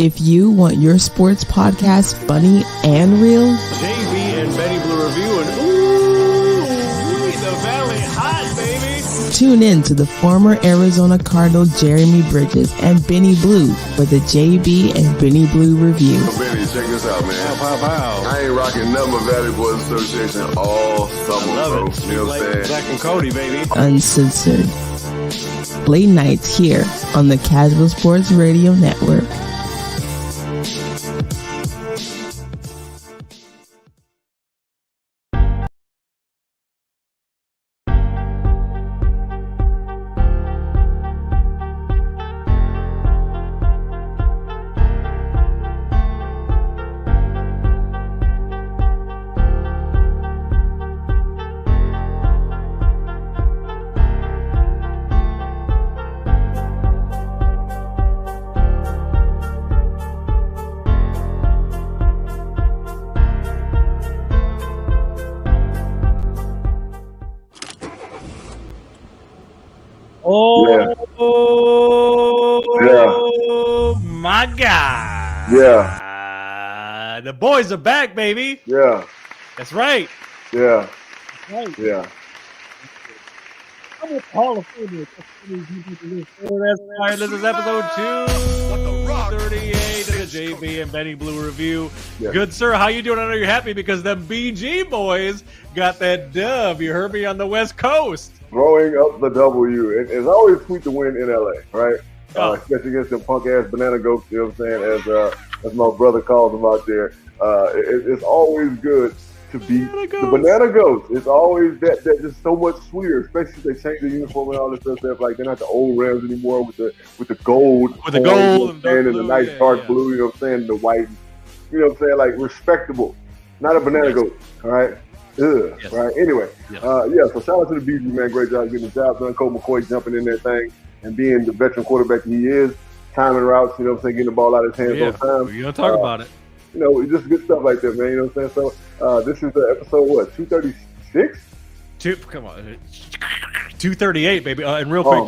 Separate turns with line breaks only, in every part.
If you want your sports podcast funny and real,
JB and Benny Blue Review, and ooh, the Valley hot, baby.
Tune in to the former Arizona Cardinal Jeremy Bridges and Benny Blue for the JB and Benny Blue Review.
Yo, Benny, check this out, man.
Pow, pow, pow.
I ain't rocking nothing but Valley Boys Association all summer, bro.
It.
You know what I'm saying?
Zach and Cody, baby.
Uncensored. Late nights here on the Casual Sports Radio Network.
Oh, my God.
Yeah.
The boys are back, baby.
Yeah.
That's right.
Yeah.
Right.
Yeah.
I'm Hall of Fame. That's right. This is episode 238 of the JB and Benny Blue Review.
Yeah.
Good, sir. How you doing? I know you're happy because the BG boys got that dub. You heard me on the West Coast.
Throwing up the W. It's always sweet to win in LA, right? Especially against them punk ass banana goats, you know what I'm saying? As my brother calls them out there. It's always good to beat the banana goats. It's always that just so much sweeter, especially if they change the uniform and all this stuff. Like they're not the old Rams anymore with the gold.
With the gold
and the nice dark blue, you know what I'm saying? The white, you know what I'm saying? Like respectable. Not a banana goat, all right? Ugh, yes. Right. Anyway, so shout out to the BG, man. Great job getting the job done. Colt McCoy jumping in that thing and being the veteran quarterback he is, timing routes, you know what I'm saying, getting the ball out of his hands on time.
You're going to talk about it.
You know, just good stuff like that, man. You know what I'm saying? So this is the episode, what, 236?
Come on. 238, baby. And real quick,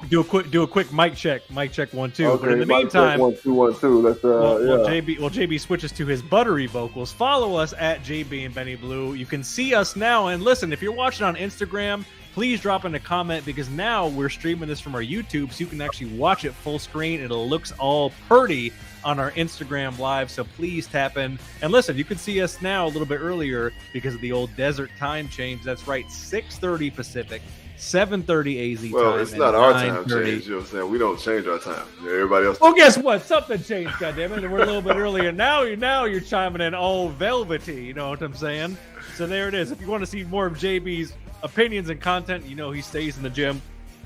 do a quick mic check. Mic check 1 2.
Okay,
but in the meantime,
1 2 1 2. Let's
JB switches to his buttery vocals. Follow us at JB and Benny Blue. You can see us now. And listen, if you're watching on Instagram, please drop in a comment because now we're streaming this from our YouTube, so you can actually watch it full screen. It looks all pretty on our Instagram live, so please tap in. And listen, you can see us now a little bit earlier because of the old desert time change. That's right, 6:30 Pacific, 7:30 AZ time.
Well, it's not our time change, you know what I'm saying? We don't change our time. Everybody else.
Well, guess what? Something changed, goddammit, and we're a little bit earlier. Now you're chiming in all velvety, you know what I'm saying? So there it is. If you want to see more of JB's opinions and content, you know he stays in the gym.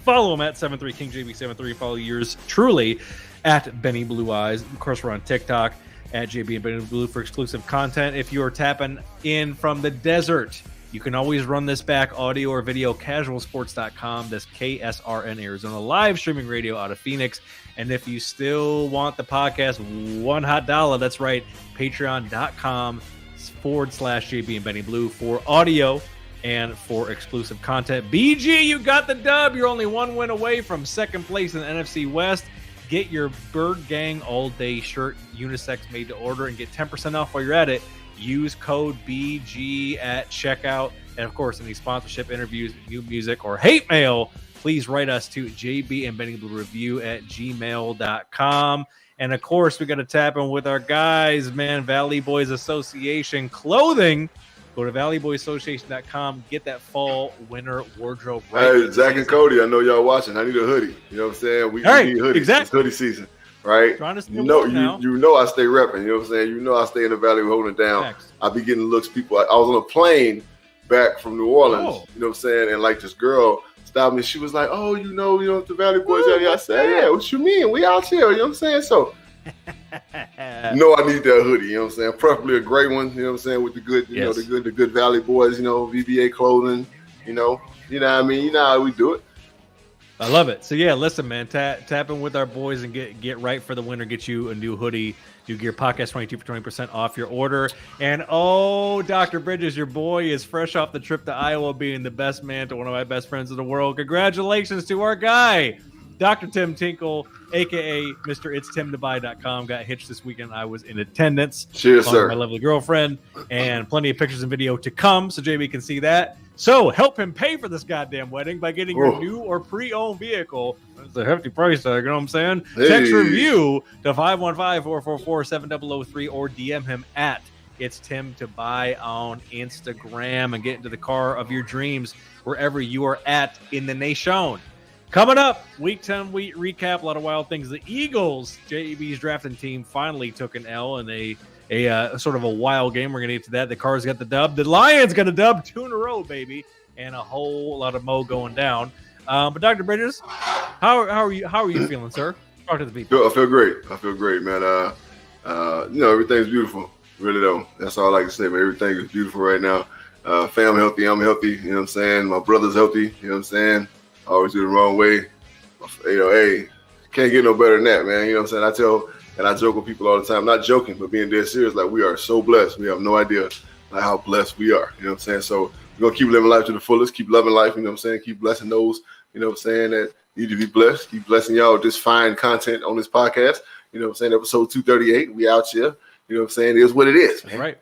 Follow him at 73KingJB73. Follow yours truly at Benny Blue Eyes. Of course, we're on TikTok at JB and Benny Blue for exclusive content. If you are tapping in from the desert, you can always run this back, audio or video, casualsports.com. That's KSRN Arizona, live streaming radio out of Phoenix. And if you still want the podcast, $1, that's right, patreon.com/JB and Benny Blue for audio and for exclusive content. BG, you got the dub. You're only one win away from second place in the NFC West. Get your Bird Gang All Day shirt, unisex made to order, and get 10% off while you're at it. Use code BG at checkout. And of course, any sponsorship, interviews, new music, or hate mail, please write us to jbandbennybluereview@gmail.com. And of course, we got to tap in with our guys, man. Valley Boys Association clothing. Go to valleyboyassociation.com. Get that fall winter wardrobe right.
Hey, Zach and Cody, I know y'all watching. I need a hoodie. You know what I'm saying? We need hoodies.
Exactly.
It's hoodie season, right?
You know
I stay repping. You know what I'm saying? You know I stay in the Valley holding it down.
Next.
I be getting looks. People, I was on a plane back from New Orleans. You know what I'm saying? And like this girl stopped me. She was like, "Oh, you know the Valley Boys out here." I said, "Yeah, what you mean? We out here." You know what I'm saying? So. I need that hoodie, you know what I'm saying? Preferably a gray one, you know what I'm saying, with the good, you know, the good Valley Boys, you know, VBA clothing, you know what I mean? You know how we do it.
I love it. So yeah, listen, man, tap in with our boys and get right for the winter. Get you a new hoodie. Do Gear Podcast 22 for 20% off your order. And Dr. Bridges, your boy is fresh off the trip to Iowa, being the best man to one of my best friends in the world. Congratulations to our guy, Dr. Tim Tinkle, aka Mr. It's TimToBuy.com, got hitched this weekend. I was in attendance.
Cheers, sir.
My lovely girlfriend, and plenty of pictures and video to come, so JB can see that. So help him pay for this goddamn wedding by getting your new or pre-owned vehicle. That's a hefty price tag, you know what I'm saying?
Hey.
Text review to 515-444-7003 or DM him at It's Tim to Buy on Instagram and get into the car of your dreams wherever you are at in the nation. Coming up, Week 10 recap, a lot of wild things. The Eagles, JEB's drafting team, finally took an L in a sort of a wild game. We're going to get to that. The Cards got the dub. The Lions got a dub 2 in a row, baby, and a whole lot of mo going down. But Dr. Bridges, how are you feeling, sir? Talk to the people.
I feel great, man. Everything's beautiful. Really though. That's all I can say, man. Everything is beautiful right now. Fam healthy, I'm healthy, you know what I'm saying? My brother's healthy, you know what I'm saying? I always do the wrong way. Hey, can't get no better than that, man. You know what I'm saying? I joke with people all the time, not joking, but being dead serious, like we are so blessed. We have no idea like how blessed we are. You know what I'm saying? So we're gonna keep living life to the fullest, keep loving life, you know what I'm saying? Keep blessing those, you know what I'm saying, that need to be blessed. Keep blessing y'all with this fine content on this podcast. You know what I'm saying? Episode 238, we out here. You know what I'm saying? It is what it is, man.
Right.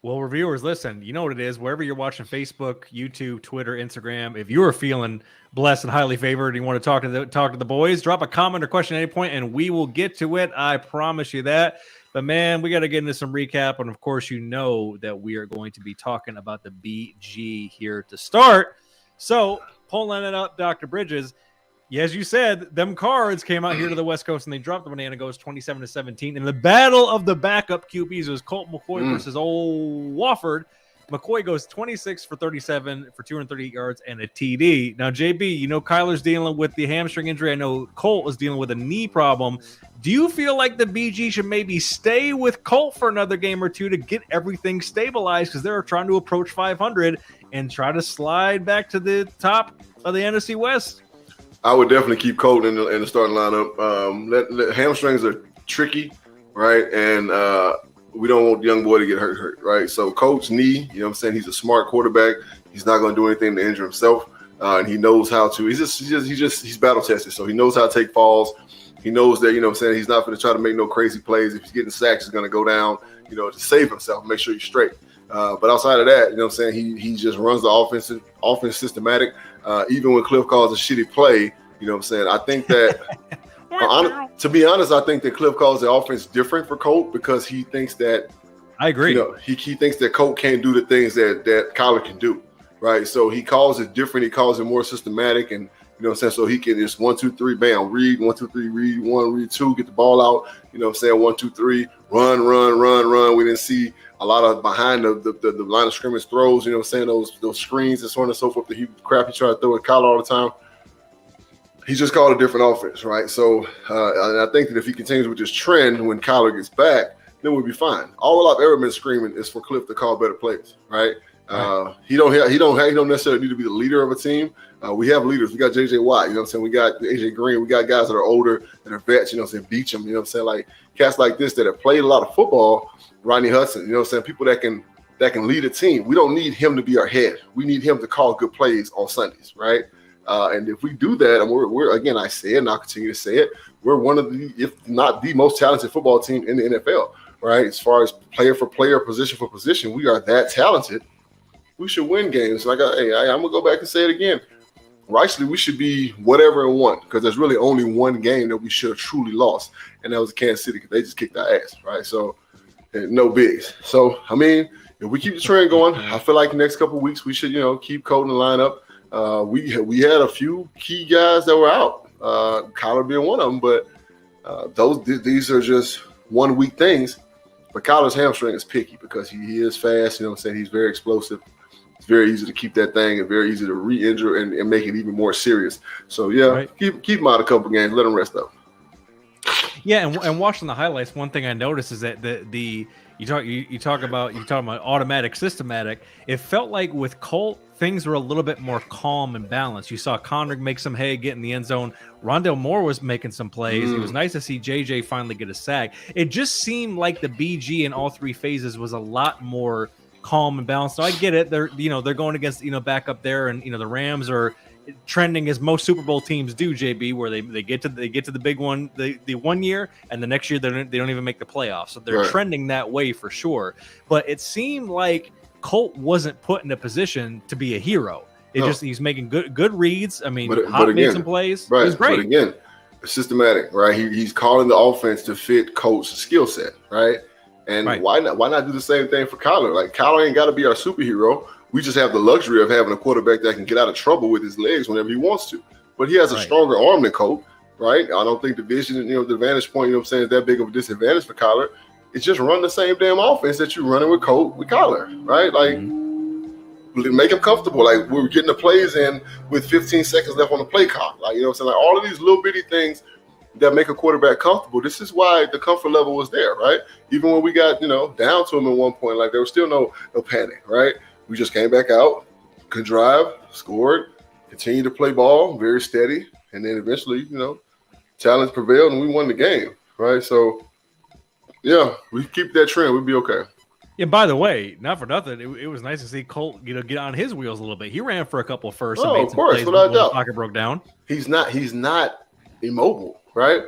Well, reviewers, listen, you know what it is. Wherever you're watching Facebook, YouTube, Twitter, Instagram, if you are feeling blessed and highly favored and you want to talk to the boys, drop a comment or question at any point and we will get to it. I promise you that. But, man, we got to get into some recap. And, of course, you know that we are going to be talking about the BG here to start. So, pulling it up, Dr. Bridges. Yeah, as you said, them Cards came out here to the West Coast and they dropped the banana goes 27-17. In the battle of the backup QBs, it was Colt McCoy versus old Wofford. McCoy goes 26 for 37 for 238 yards and a TD. Now, JB, you know Kyler's dealing with the hamstring injury. I know Colt is dealing with a knee problem. Do you feel like the BG should maybe stay with Colt for another game or two to get everything stabilized because they're trying to approach 500 and try to slide back to the top of the NFC West?
I would definitely keep Colt in the starting lineup. Hamstrings are tricky, right? And we don't want the young boy to get hurt, right? So Colt's knee, you know what I'm saying? He's a smart quarterback. He's not going to do anything to injure himself. And he knows how to. He's battle tested. So he knows how to take falls. He knows that, you know what I'm saying, he's not going to try to make no crazy plays. If he's getting sacks, he's going to go down, you know, to save himself, make sure he's straight. But outside of that, you know what I'm saying, he just runs the offense systematic. Even when Cliff calls a shitty play, you know what I'm saying, I think that, to be honest, I think that Cliff calls the offense different for Colt because he thinks that,
I agree.
You know, he thinks that Colt can't do the things that Kyler can do, right? So he calls it different. He calls it more systematic and, you know what I'm saying, so he can just 1, 2, 3, bam, read, 1, 2, 3, read, 1, read 2, get the ball out, you know what I'm saying, 1, 2, 3, run. We didn't see a lot of behind the line of scrimmage throws, you know what I'm saying, those screens and so on and so forth, the crap he tried to throw at Kyler all the time. He just called a different offense, right? So and I think that if he continues with this trend when Kyler gets back, then we'll be fine. All I've ever been screaming is for Cliff to call better plays, right? He don't necessarily need to be the leader of a team. We have leaders. We got J.J. Watt, you know what I'm saying? We got A.J. Green. We got guys that are older, that are vets, you know what I'm saying? Beecham, you know what I'm saying? Like cats like this that have played a lot of football. Rodney Hudson, you know what I'm saying? People that can lead a team. We don't need him to be our head. We need him to call good plays on Sundays, right? And if we do that, and we're again, I say it and I'll continue to say it, we're one of the, if not the most talented football team in the NFL, right? As far as player for player, position for position, we are that talented. We should win games. Like, I'm going to go back and say it again. Rightfully, we should be whatever and one because there's really only one game that we should have truly lost, and that was Kansas City because they just kicked our ass, right? So, no bigs. So, I mean, if we keep the trend going, I feel like the next couple of weeks we should, keep Colt in the lineup. We had a few key guys that were out, Kyler being one of them, but these are just 1 week things. But Kyler's hamstring is picky because he is fast. You know what I'm saying? He's very explosive. It's very easy to keep that thing and very easy to re-injure and make it even more serious. So, yeah, right. Keep him out a couple games. Let him rest up.
Yeah, and watching the highlights, one thing I noticed is that you talk about automatic, systematic. It felt like with Colt, things were a little bit more calm and balanced. You saw Conrick make some hay, get in the end zone. Rondale Moore was making some plays. It was nice to see JJ finally get a sack. It just seemed like the BG in all three phases was a lot more calm and balanced. So I get it. They're going against, back up there, and the Rams are trending as most Super Bowl teams do, JB, where they get to the big one the 1 year, and the next year they don't even make the playoffs. So they're trending that way for sure. But it seemed like Colt wasn't put in a position to be a hero. He's making good reads. I mean, Hop made some plays.
Right.
It was great.
But again, systematic, right? He's calling the offense to fit Colt's skill set, right? And why not do the same thing for Kyler? Like, Kyler ain't got to be our superhero. We just have the luxury of having a quarterback that can get out of trouble with his legs whenever he wants to. But he has a stronger arm than Colt, right? I don't think the vision, the vantage point, is that big of a disadvantage for Kyler. It's just run the same damn offense that you're running with Kyler, right? Like, make him comfortable. Like, we're getting the plays in with 15 seconds left on the play clock. Like, like all of these little bitty things that make a quarterback comfortable. This is why the comfort level was there, right? Even when we got, down to him at one point, like, there was still no panic, right? We just came back out, could drive, scored, continued to play ball, very steady, and then eventually, talent prevailed and we won the game, right? So, yeah, we keep that trend, we'll be okay.
Yeah, by the way, not for nothing, it was nice to see Colt, get on his wheels a little bit. He ran for a couple of firsts and made some plays when the pocket broke down. He's
not immobile, right?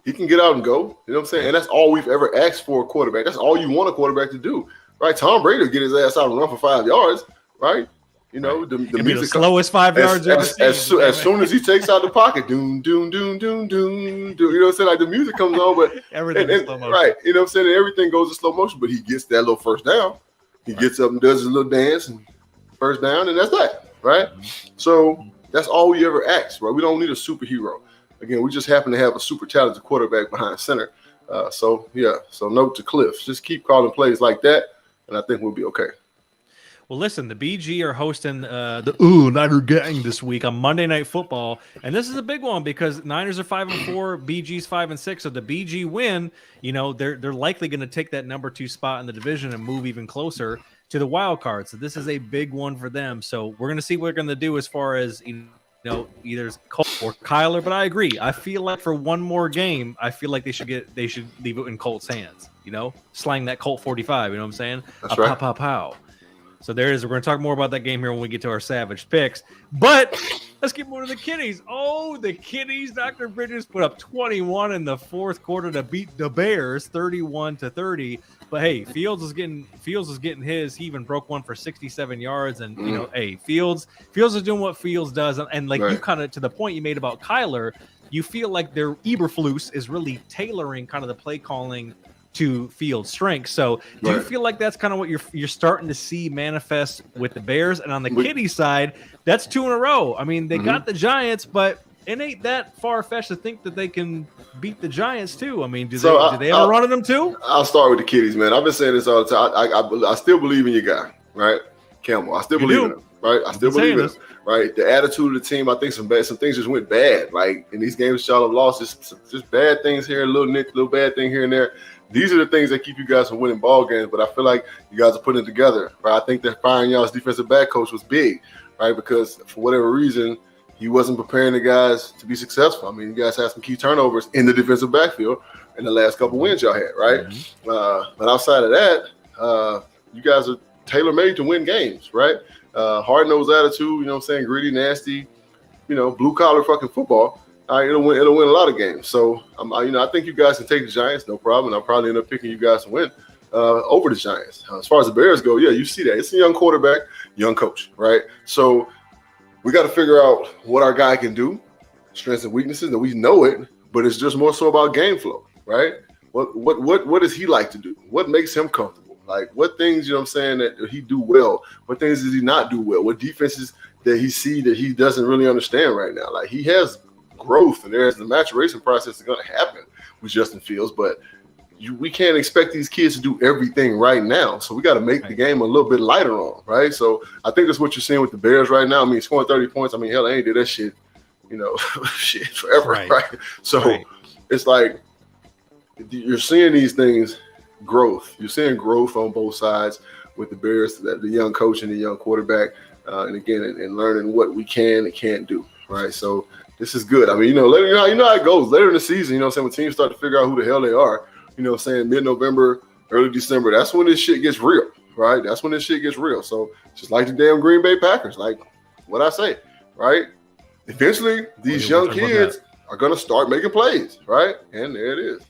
He can get out and go, you know what I'm saying? And that's all we've ever asked for a quarterback. That's all you want a quarterback to do. Right, Tom Brady will get his ass out and run for 5 yards, right? The
be the slowest 5 yards ever seen.
As soon as he takes out the pocket, doom, doom, doom, doom, doom, doom. You know what I'm saying? Like, the music comes on, but
everything in slow motion.
Right, you know what I'm saying? And everything goes in slow motion, but he gets that little first down. He gets up and does his little dance and first down, and that's that, right? So that's all we ever ask, right? We don't need a superhero. Again, we just happen to have a super talented quarterback behind center. So note to Cliff, just keep calling plays like that, and I think we'll be okay.
Well, listen, the BG are hosting the Niner Gang this week on Monday Night Football, and this is a big one because Niners are 5-4, BG's 5-6. So the BG win, they're likely going to take that number 2 spot in the division and move even closer to the wild card. So this is a big one for them. So we're going to see what they're going to do as far as either Colt or Kyler. But I agree. I feel like for one more game, I feel like they should leave it in Colt's hands. Slang that Colt 45. You know what I'm saying?
That's right.
Pow, pow, pow. So there it is. We're going to talk more about that game here when we get to our Savage picks. But let's get more to the kiddies. Oh, the kiddies. Dr. Bridges put up 21 in the fourth quarter to beat the Bears 31-30. But hey, Fields is getting his. He even broke one for 67 yards. And hey, Fields is doing what Fields does. And like you kind of, to the point you made about Kyler, you feel like their Eberflus is really tailoring kind of the play calling to Fields' strengths. So do you feel like that's kind of what you're starting to see manifest with the Bears? And on the kiddie side, that's 2 in a row. I mean, they got the Giants, but it ain't that far-fetched to think that they can beat the Giants too. I mean, do they ever run at them too?
I'll start with the kiddies, man. I've been saying this all the time. I still believe in your guy, right? Campbell. I still believe in him, right? I still believe in him, right? The attitude of the team, I think some things just went bad. Like, in these games y'all have lost, just bad things here, a little bad thing here and there. These are the things that keep you guys from winning ball games, but I feel like you guys are putting it together, right? I think that firing y'all's defensive back coach was big, right? Because for whatever reason, he wasn't preparing the guys to be successful. I mean, you guys had some key turnovers in the defensive backfield in the last couple wins y'all had, right? But outside of that, you guys are tailor-made to win games, right? Hard-nosed attitude, you know what I'm saying? Gritty, nasty, blue-collar fucking football. It'll win a lot of games. So, I think you guys can take the Giants, no problem. I'll probably end up picking you guys to win over the Giants. As far as the Bears go, yeah, you see that. It's a young quarterback, young coach, right? So we got to figure out what our guy can do, strengths and weaknesses, and we know it, but it's just more so about game flow, right? What does he like to do? What makes him comfortable? Like, what things, that he do well? What things does he not do well? What defenses that he see that he doesn't really understand right now? Like, he has growth, and the maturation process is going to happen with Justin Fields, but we can't expect these kids to do everything right now. So we got to make the game a little bit lighter on, right? So I think that's what you're seeing with the Bears right now. I mean, scoring 30 points. I mean, hell, they ain't did that shit, shit forever, right? So it's like you're seeing these things growth. You're seeing growth on both sides with the Bears, the young coach and the young quarterback, and again, and learning what we can and can't do, right? So this is good. I mean, later, you know how it goes. Later in the season, when teams start to figure out who the hell they are, mid-November, early December, that's when this shit gets real, right? That's when this shit gets real. So just like the damn Green Bay Packers, like what I say, right? eventually these young kids are going to start making plays, right? And there it is.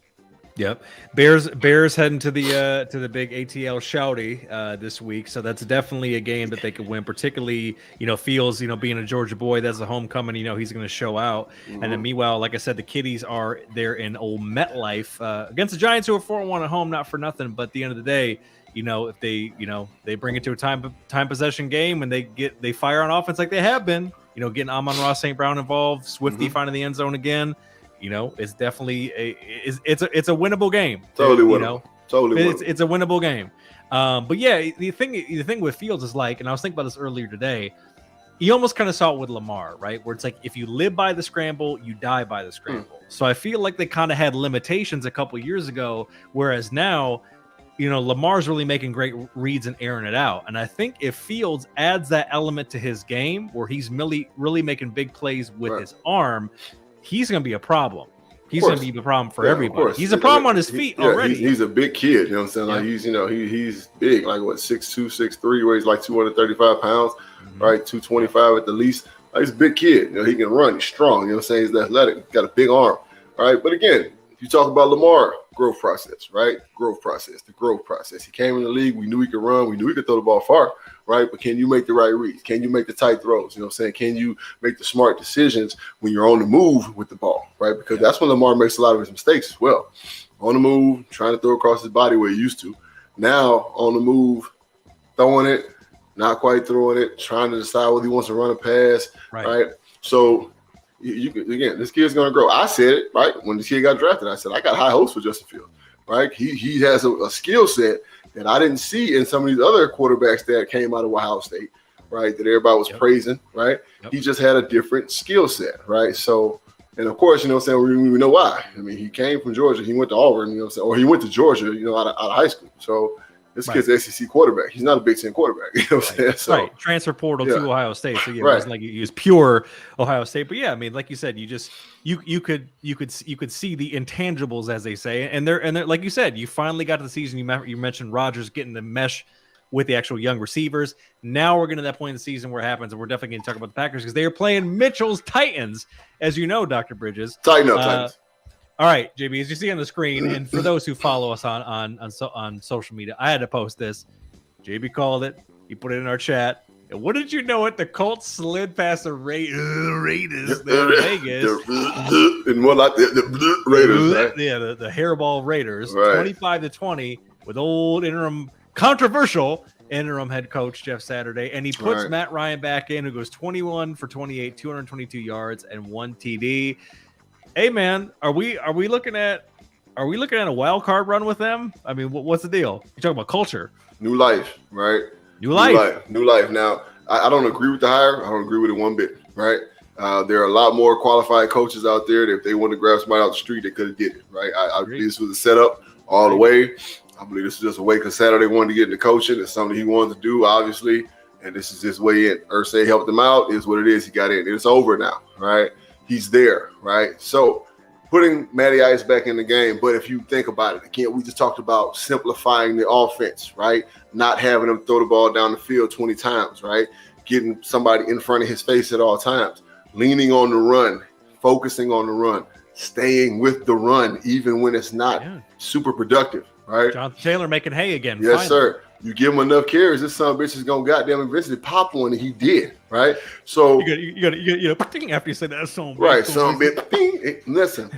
Yep. Bears heading to the big ATL Shouty this week, so that's definitely a game that they could win. Particularly, Fields, being a Georgia boy, that's a homecoming. He's going to show out. And then meanwhile, like I said, the Kitties are there in old MetLife against the Giants, who are 4-1 at home, not for nothing. But at the end of the day, if they bring it to a time possession game and they fire on offense like they have been, getting Amon-Ra St. Brown involved, Swifty finding the end zone again. It's definitely it's a winnable game.
Totally winnable. Totally winnable.
It's a winnable game. But yeah, the thing with Fields is and I was thinking about this earlier today. You almost kind of saw it with Lamar, right? Where it's like if you live by the scramble, you die by the scramble. So I feel like they kind of had limitations a couple years ago, whereas now, Lamar's really making great reads and airing it out. And I think if Fields adds that element to his game, where he's really making big plays with his arm, he's going to be a problem. He's going to be the problem for everybody. He's a problem on his feet already.
He's a big kid. You know what I'm saying? Like he's big, like 6'2", 6'3", weighs like 235 pounds, right? 225 at the least. Like, he's a big kid. He can run. He's strong. You know what I'm saying? He's athletic. He's got a big arm. All right. But again, if you talk about Lamar, growth process, right? The growth process. He came in the league. We knew he could run. We knew he could throw the ball far, right? But can you make the right reads? Can you make the tight throws? You know what I'm saying? Can you make the smart decisions when you're on the move with the ball, right? Because that's when Lamar makes a lot of his mistakes as well. On the move, trying to throw across his body where he used to. Now, on the move, throwing it, not quite throwing it, trying to decide whether he wants to run a pass, right? So, again, this kid's going to grow. I said it, right? When this kid got drafted, I said, I got high hopes for Justin Fields, right? He has a skill set that I didn't see in some of these other quarterbacks that came out of Ohio State, right? That everybody was praising, right? He just had a different skill set, right? So, and of course, we know why. I mean, he came from Georgia. He went to Auburn, or he went to Georgia, out of high school. So, this kid's an SEC quarterback. He's not a Big Ten quarterback. You know what I'm saying? So,
transfer portal to Ohio State. So it wasn't like he was pure Ohio State. But yeah, I mean, like you said, you could see the intangibles, as they say, and they're like you said, you finally got to the season. You mentioned Rodgers getting the mesh with the actual young receivers. Now we're getting to that point in the season where it happens, and we're definitely going to talk about the Packers because they are playing Mitchell's Titans, as you know, Dr. Bridges.
Titans.
All right, JB, as you see on the screen, and for those who follow us on social media, I had to post this. JB called it. He put it in our chat. And what did you know? The Colts slid past the Raiders in Vegas.
And more like the Raiders, right?
Yeah, the hairball Raiders,
right.
25-20, with old controversial interim head coach Jeff Saturday, and he puts Matt Ryan back in, who goes 21 for 28, 222 yards, and 1 TD. Hey man, are we looking at a wild card run with them? I mean, what's the deal? You're talking about culture,
new life, right?
New life.
Now, I don't agree with the hire. I don't agree with it one bit, right? There are a lot more qualified coaches out there that if they want to grab somebody out the street, they could have did it, right? I believe this was a setup all the way. I believe this is just a way because Saturday wanted to get into coaching. It's something he wanted to do, obviously, and this is his way in. Irsay helped him out. Is what it is. He got in. It's over now, right? He's there, right? So putting Matty Ice back in the game. But if you think about it, again, we just talked about simplifying the offense, right? Not having him throw the ball down the field 20 times, right? Getting somebody in front of his face at all times, leaning on the run, focusing on the run, staying with the run, even when it's not super productive, right?
Jonathan Taylor making hay again.
Yes, finally. Sir. You give him enough carries, this son of a bitch is gonna goddamn eventually pop one, and he did, right? So
you got after you say that song,
right? Son of a bitch, listen,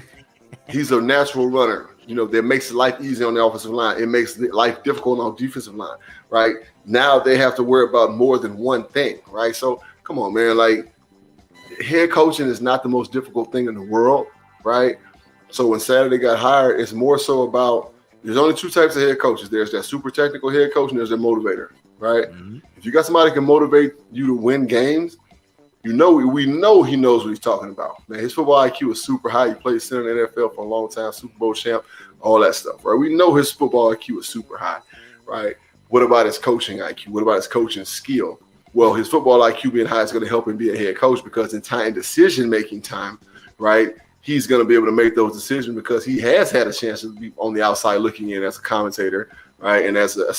he's a natural runner. That makes life easy on the offensive line. It makes life difficult on the defensive line, right? Now they have to worry about more than one thing, right? So come on, man. Like, head coaching is not the most difficult thing in the world, right? So when Saturday got hired, it's more so about. There's only two types of head coaches. There's that super technical head coach and there's that motivator, right? Mm-hmm. If you got somebody who can motivate you to win games, we know he knows what he's talking about. Man, his football IQ is super high. He played center in the NFL for a long time, Super Bowl champ, all that stuff, right? We know his football IQ is super high, right? What about his coaching IQ? What about his coaching skill? Well, his football IQ being high is going to help him be a head coach because in decision-making time, right, he's going to be able to make those decisions because he has had a chance to be on the outside looking in as a commentator, right, and as a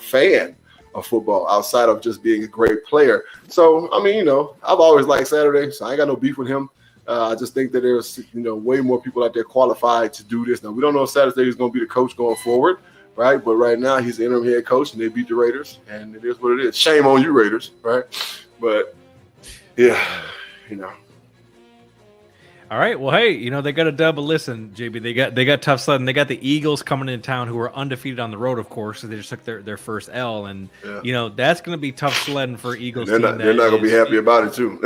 fan of football outside of just being a great player. So, I mean, I've always liked Saturday, so I ain't got no beef with him. I just think that there's, way more people out there qualified to do this. Now, we don't know if Saturday is going to be the coach going forward, right? But right now, he's the interim head coach, and they beat the Raiders, and it is what it is. Shame on you, Raiders, right? But, yeah,
All right. Well, hey, they got a dub. But listen, JB, they got tough sledding. They got the Eagles coming into town, who are undefeated on the road, of course. So they just took their first L, and that's going to be tough sledding for Eagles.
They're not going to be happy about it too.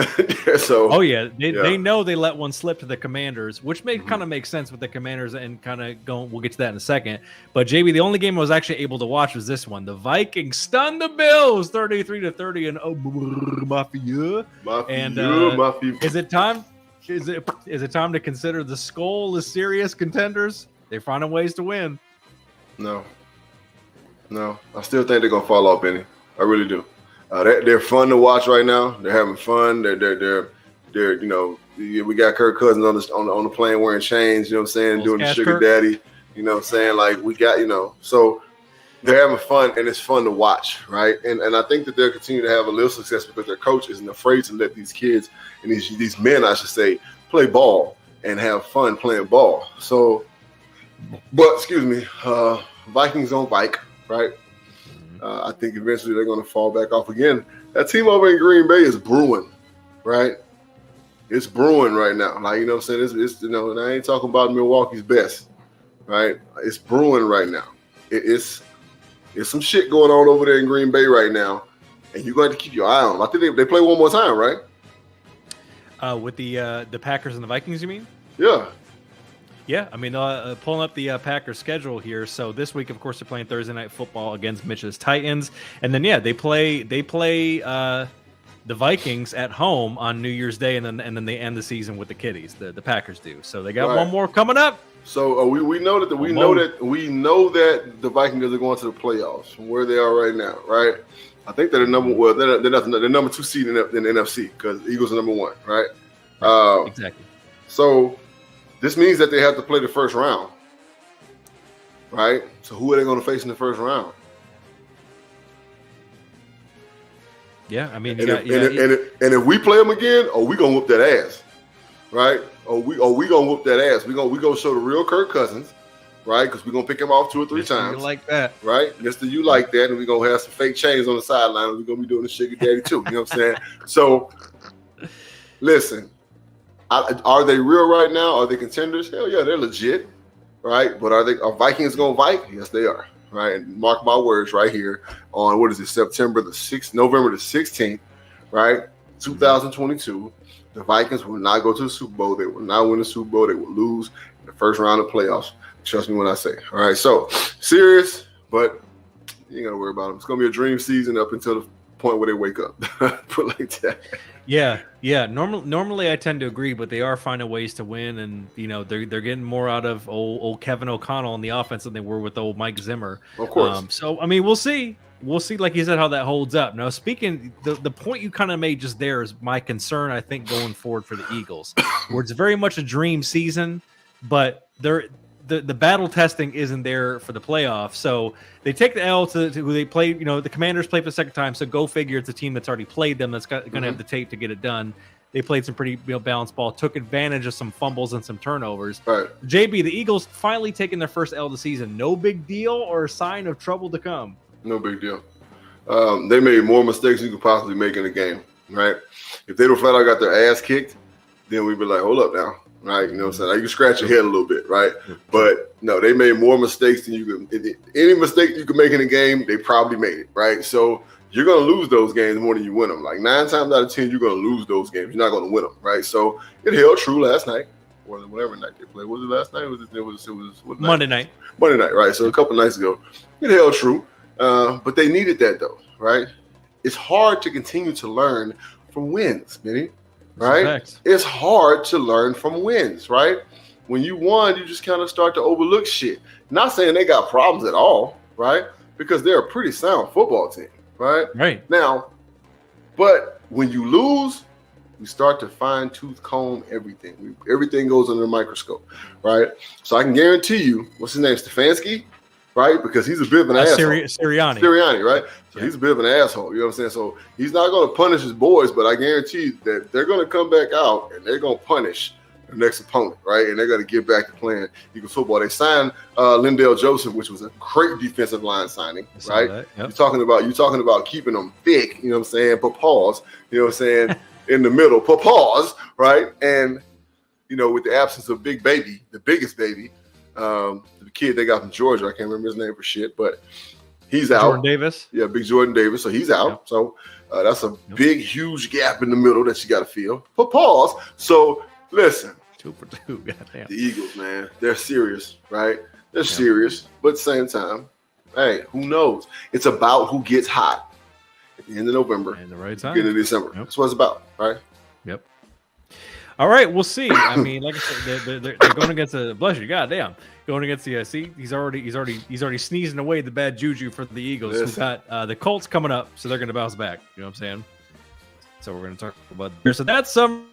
So,
they know they let one slip to the Commanders, which kind of makes sense with the Commanders, and kind of going. We'll get to that in a second. But JB, the only game I was actually able to watch was this one. The Vikings stunned the Bills 33-30, and Mafia. And is it time? Is it time to consider the Skull as serious contenders? They're finding ways to win.
No. I still think they're gonna fall off, Benny. I really do. They're fun to watch right now. They're having fun. They're we got Kirk Cousins on the plane wearing chains. You know what I'm saying? Doing the sugar daddy. You know what I'm saying? Like we got so. They're having fun, and it's fun to watch, right? And I think that they'll continue to have a little success because their coach isn't afraid to let these kids and these men, I should say, play ball and have fun playing ball. So, but excuse me, Vikings on Vike, right? I think eventually they're going to fall back off again. That team over in Green Bay is brewing, right? It's brewing right now. Like, you know what I'm saying? It's and I ain't talking about Milwaukee's best, right? It's brewing right now. It's some shit going on over there in Green Bay right now, and you're going to keep your eye on them. I think they play one more time, right?
With the Packers and the Vikings, you mean?
Yeah.
Yeah, I mean, pulling up the Packers schedule here. So this week, of course, they're playing Thursday Night Football against Mitch's Titans, and then they play the Vikings at home on New Year's Day, and then they end the season with the Kiddies. The Packers do. So they got one more coming up.
So we know that we know that the Vikings are going to the playoffs from where they are right now, right? I think they're they're number 2 seed in the NFC because Eagles are number 1, right?
Exactly.
So this means that they have to play the first round, right? So who are they going to face in the first round?
Yeah, I mean,
and if we play them again, we gonna whoop that ass, right? We gonna whoop that ass. We gonna show the real Kirk Cousins, right? Because we gonna pick him off 2 or 3 times.
You like that,
right? Mister, you like that, and we gonna have some fake chains on the sideline, and we gonna be doing the sugar daddy too. You know what I'm saying? So, listen, are they real right now? Are they contenders? Hell yeah, they're legit, right? But are Vikings gonna Vike? Yes, they are. Right, and mark my words right here on November the 16th, right? 2022. The Vikings will not go to the Super Bowl. They will not win the Super Bowl. They will lose in the first round of playoffs. Trust me when I say. All right, so serious, but you ain't got to worry about them. It's going to be a dream season up until the point where they wake up. Put like that.
Yeah. Normally I tend to agree, but they are finding ways to win, and they're getting more out of old Kevin O'Connell in the offense than they were with old Mike Zimmer.
Of course.
So I mean, we'll see. We'll see, like you said, how that holds up. Now, speaking, the point you kind of made just there is my concern, I think, going forward for the Eagles, where it's very much a dream season, but the battle testing isn't there for the playoffs. So they take the L to who they play. The Commanders play for the second time, so go figure it's a team that's already played them that's going to have the tape to get it done. They played some pretty balanced ball, took advantage of some fumbles and some turnovers.
Right.
JB, the Eagles finally taking their first L of the season. No big deal or a sign of trouble to come?
No big deal. They made more mistakes than you could possibly make in a game, right? If they don't flat out got their ass kicked, then we'd be like, hold up now, right? You know what I'm saying? Like, you can scratch your head a little bit, right? But no, they made more mistakes than you could. Any mistake you could make in a game, they probably made it, right? So you're going to lose those games more than you win them. Like 9 times out of 10, you're going to lose those games. You're not going to win them, right? So it held true last night, or whatever night they played. Was it last night? It was what
Monday night.
Monday night, right? So a couple nights ago, it held true. But they needed that though, right? It's hard to continue to learn from wins, Benny, right? It's hard to learn from wins, right? When you won, you just kind of start to overlook shit. Not saying they got problems at all, right? Because they're a pretty sound football team, right?
Right.
Now, but when you lose, we start to fine-tooth comb everything. Everything goes under the microscope, right? So I can guarantee you, what's his name, Stefanski? right? Because he's a bit of an asshole.
Sirianni,
right? So he's a bit of an asshole. You know what I'm saying? So he's not going to punish his boys, but I guarantee that they're going to come back out and they're going to punish the next opponent, right? And they're going to get back to playing Eagles football. They signed Lindell Joseph, which was a great defensive line signing, right?
Yep.
You're talking about keeping them thick, you know what I'm saying? Pause, you know what I'm saying? In the middle, pause, right? And, you know, with the absence of Big Baby, the biggest baby, the kid they got from Georgia, I can't remember his name for shit, but he's out.
Jordan Davis.
Yeah, big Jordan Davis. So he's out. Yep. So that's a big, huge gap in the middle that you got to fill. Pause. So listen.
2 for 2. Goddamn.
The Eagles, man, they're serious, right? They're serious, but at the same time, hey, who knows? It's about who gets hot at the end of November
and the right time,
beginning of December. Yep. That's what it's about, right?
Yep. All right, we'll see. I mean, like I said, they're going against the bless you, goddamn, going against the see. He's already sneezing away the bad juju for the Eagles. Who got the Colts coming up, so they're going to bounce back. You know what I'm saying? So we're going to talk about there. So that's some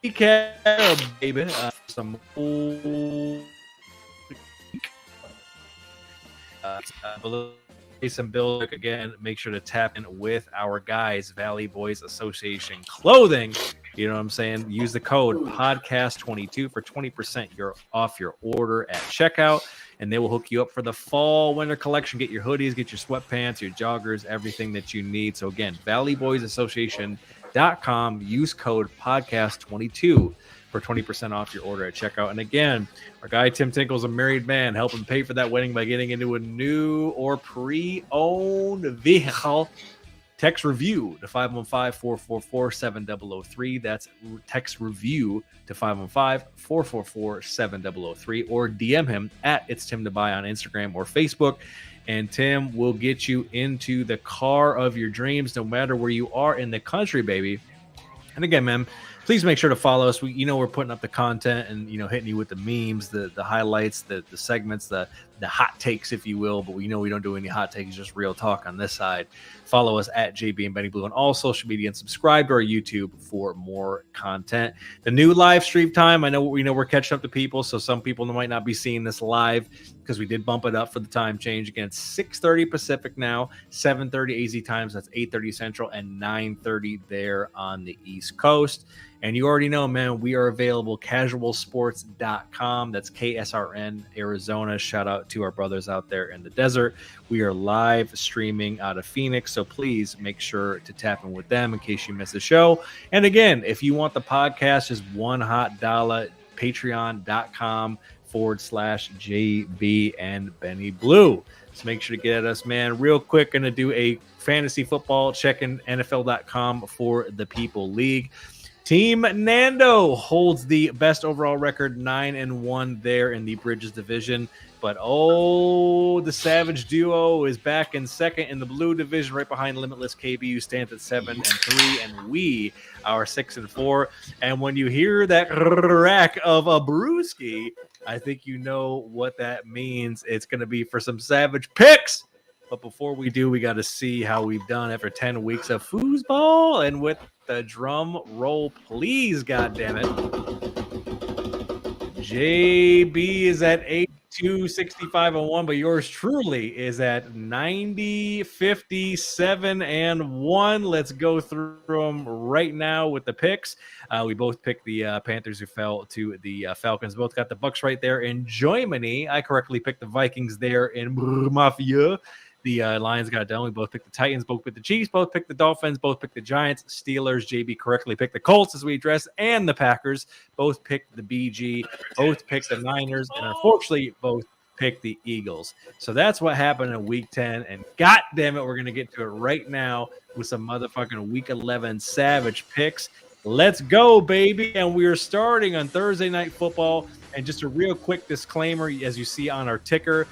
recap, baby. Some old. Jason Bill again. Make sure to tap in with our guys, Valley Boys Association Clothing. You know what I'm saying? Use the code podcast22 for 20% off your order at checkout, and they will hook you up for the fall winter collection. Get your hoodies, get your sweatpants, your joggers, everything that you need. So again, valleyboysassociation.com. Use code podcast22 for 20% off your order at checkout. And again, our guy Tim Tinkle's a married man. Help him pay for that wedding by getting into a new or pre-owned vehicle. Text review to 515-444-7003. That's text review to 515-444-7003, or DM him at It's Tim to Buy on Instagram or Facebook. And Tim will get you into the car of your dreams, no matter where you are in the country, baby. And again, man, please make sure to follow us. We're putting up the content and, hitting you with the memes, the highlights, the segments, the hot takes, if you will. But we don't do any hot takes, just real talk on this side. Follow us at JB and Benny Blue on all social media, and subscribe to our YouTube for more content. The new live stream time, I know we're catching up to people, so some people might not be seeing this live because we did bump it up for the time change. Again, 6:30 Pacific now, 7:30 AZ times. That's 8:30 Central and 9:30 there on the East Coast. And you already know, man, we are available, casualsports.com. That's KSRN, Arizona. Shout out to our brothers out there in the desert. We are live streaming out of Phoenix, so please make sure to tap in with them in case you miss a show. And again, if you want the podcast, just $1 patreon.com/JB and Benny Blue. So make sure to get at us, man. Real quick, going to do a fantasy football check-in, NFL.com for the People League. Team Nando holds the best overall record, 9-1 there in the Bridges division. But the Savage Duo is back in second in the Blue division, right behind Limitless KB, who stands at 7-3, and we are 6-4. And when you hear that rack of a brewski, I think you know what that means. It's going to be for some Savage picks. But before we do, we got to see how we've done after 10 weeks of foosball. And with the drum roll, please, goddammit. JB is at 82, 65-1, but yours truly is at 90, 57-1. Let's go through them right now with the picks. We both picked the Panthers, who fell to the Falcons. Both got the Bucks right there in Germany. I correctly picked the Vikings there in Mafia. The Lions got it done. We both picked the Titans, both picked the Chiefs, both picked the Dolphins, both picked the Giants, Steelers. JB correctly picked the Colts, as we addressed, and the Packers. Both picked the BG, both picked the Niners, and unfortunately, both picked the Eagles. So that's what happened in Week 10, and God damn it, we're going to get to it right now with some motherfucking Week 11 Savage picks. Let's go, baby. And we are starting on Thursday Night Football. And just a real quick disclaimer, as you see on our ticker,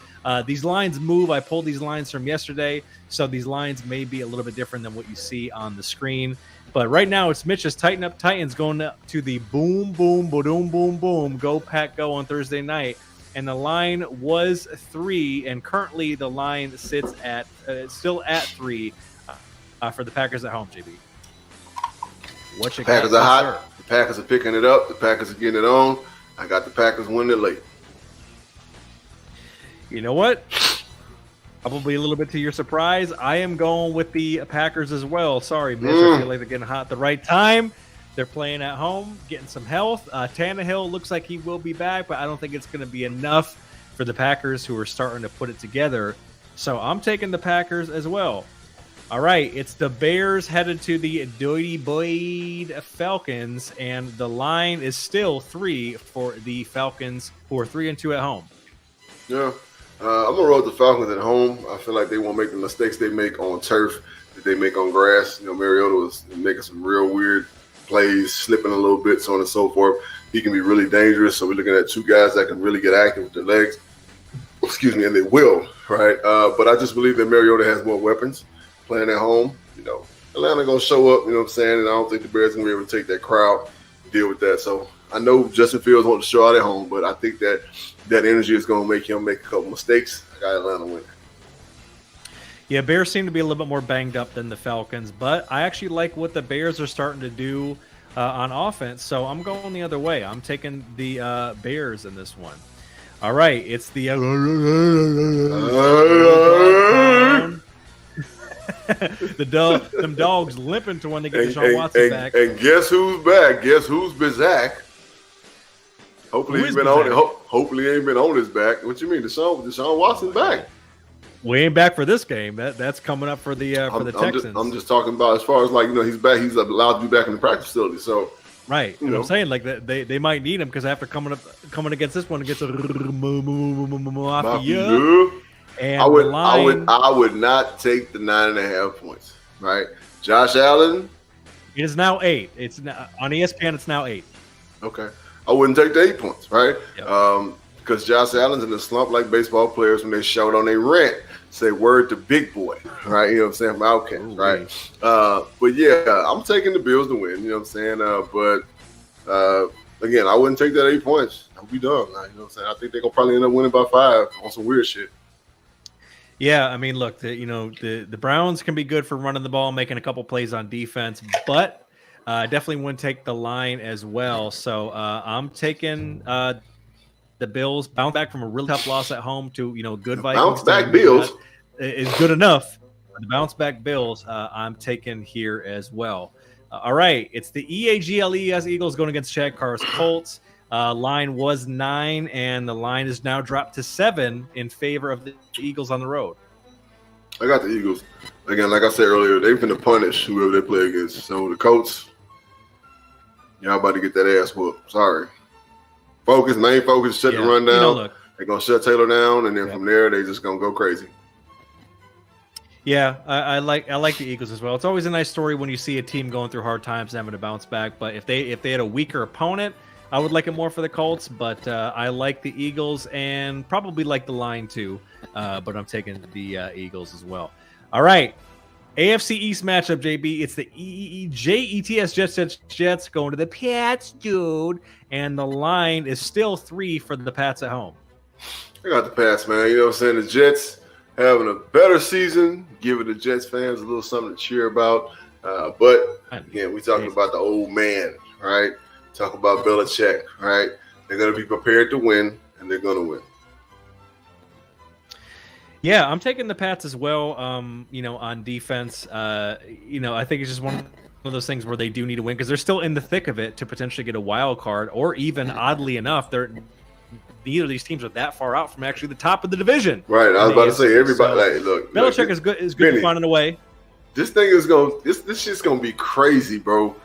these lines move. I pulled these lines from yesterday, so these lines may be a little bit different than what you see on the screen. But right now, it's Mitch's Tighten Up Titans going to the boom, boom, boom, boom, boom, go Pack Go on Thursday night. And the line was 3, and currently the line sits at still at 3 for the Packers at home, JB. What you got?
Packers are hot. The Packers are picking it up. The Packers are getting it on. I got the Packers winning late.
You know what? Probably a little bit to your surprise, I am going with the Packers as well. Sorry, Mitch. I feel like they're getting hot at the right time. They're playing at home, getting some health. Tannehill looks like he will be back, but I don't think it's going to be enough for the Packers, who are starting to put it together. So I'm taking the Packers as well. All right, it's the Bears headed to the Doity Boyd Falcons, and the line is still 3 for the Falcons, who are 3-2 at home.
Yeah. I'm gonna roll with the Falcons at home. I feel like they won't make the mistakes they make on turf that they make on grass. You know, Mariota was making some real weird plays, slipping a little bit, so on and so forth. He can be really dangerous. So we're looking at two guys that can really get active with their legs. Excuse me, and they will, right? But I just believe that Mariota has more weapons playing at home. You know, Atlanta gonna show up. You know what I'm saying? And I don't think the Bears gonna be able to take that crowd, deal with that. So I know Justin Fields wants to show out at home, but I think that energy is going to make him make a couple mistakes. I got Atlanta winning.
Yeah, Bears seem to be a little bit more banged up than the Falcons, but I actually like what the Bears are starting to do on offense, so I'm going the other way. I'm taking the Bears in this one. All right, it's the them dogs limping to when they get Deshaun Watson back.
And guess who's back? Guess who's Bizak? Hopefully he's been on it. Hopefully he ain't been on his back. What you mean, Deshaun Watson back?
We ain't back for this game. That's coming up for the Texans.
I'm just talking about as far as like, you know, he's back. He's allowed to be back in the practice facility. So
right, you know what I'm saying, like they might need him because after coming against this one against Mafia, and
I would not take the 9.5 points. Right, Josh Allen.
It is now 8. It's now, on ESPN. It's now 8.
Okay. I wouldn't take the 8 points, right?
Yep.
Because Josh Allen's in a slump like baseball players when they shout on their rant, say word to big boy, right? You know what I'm saying? From Outcast, right? But yeah, I'm taking the Bills to win, you know what I'm saying? Again, I wouldn't take that 8 points. I'll be done. You know what I'm saying? I think they're going to probably end up winning by 5 on some weird shit.
Yeah, I mean, look, the Browns can be good for running the ball, making a couple plays on defense, but definitely wouldn't take the line as well. So I'm taking the Bills. Bounce back from a really tough loss at home to good Vikings.
Bounce back Bills
is good enough. The bounce back Bills, I'm taking here as well. All right, it's the EAGLES Eagles going against Chad Carr's Colts. Line was 9, and the line is now dropped to 7 in favor of the Eagles on the road.
I got the Eagles. Again, like I said earlier, they're going to punish whoever they play against. So the Colts, y'all about to get that ass whooped. Sorry. Main focus, shut the run down. They're going to shut Taylor down, and then from there, they're just going to go crazy.
Yeah, I like the Eagles as well. It's always a nice story when you see a team going through hard times and having to bounce back. But if they had a weaker opponent, I would like it more for the Colts. But I like the Eagles and probably like the line too. But I'm taking the Eagles as well. All right, AFC East matchup, JB. It's the Jets Jets going to the Pats, dude. And the line is still 3 for the Pats at home.
I got the Pats, man. You know what I'm saying? The Jets having a better season, giving the Jets fans a little something to cheer about. But, again, we're talking about the old man, right? Talking about Belichick, right? They're going to be prepared to win, and they're going to win.
Yeah, I'm taking the Pats as well, on defense. I think it's just one of those things where they do need to win because they're still in the thick of it to potentially get a wild card, or even, oddly enough, neither of these teams are that far out from actually the top of the division.
Right, I was about to say, everybody, look.
Belichick is good at finding a way.
This thing is this shit's going to be crazy, bro,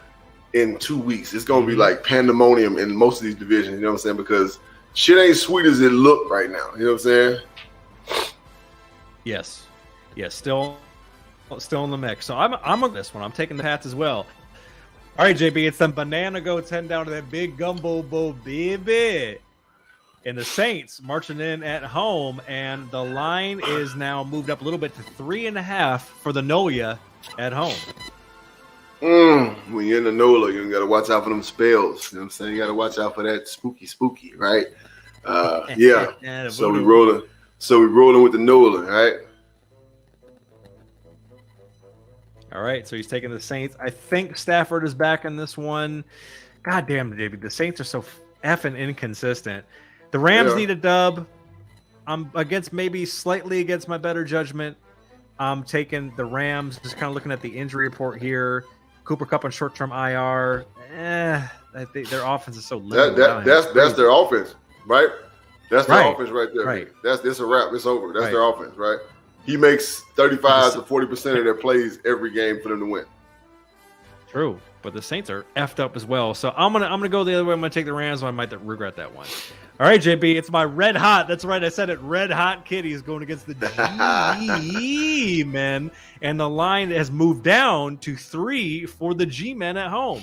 in 2 weeks. It's going to be like pandemonium in most of these divisions, you know what I'm saying? Because shit ain't sweet as it look right now, you know what I'm saying?
Yes, still in the mix. So I'm on this one. I'm taking the Pats as well. All right, JB, it's them banana goats heading down to that big gumbo bowl, baby. And the Saints marching in at home, and the line is now moved up a little bit to 3.5 for the NOLA at home.
When you're in the NOLA, you got to watch out for them spells. You know what I'm saying? You got to watch out for that spooky, right? Yeah. So we rolling with the NOLA, right?
All right, so he's taking the Saints. I think Stafford is back in this one. God damn, David, the Saints are so effing inconsistent. The Rams need a dub. I'm slightly against my better judgment. I'm taking the Rams. Just kind of looking at the injury report here. Cooper Kupp on short-term IR. I think their offense is so limited.
That's their offense, right? That's their
Right.
offense right there.
Right.
That's a wrap. It's over. That's
Right.
their offense, right? He makes 35 to 40% of their plays every game for them to win.
True, but the Saints are effed up as well. So I'm gonna go the other way. I'm gonna take the Rams. I might regret that one. All right, JB, it's my red hot. That's right, I said it. Red hot Kitties going against the G men, and the line has moved down to 3 for the G men at home.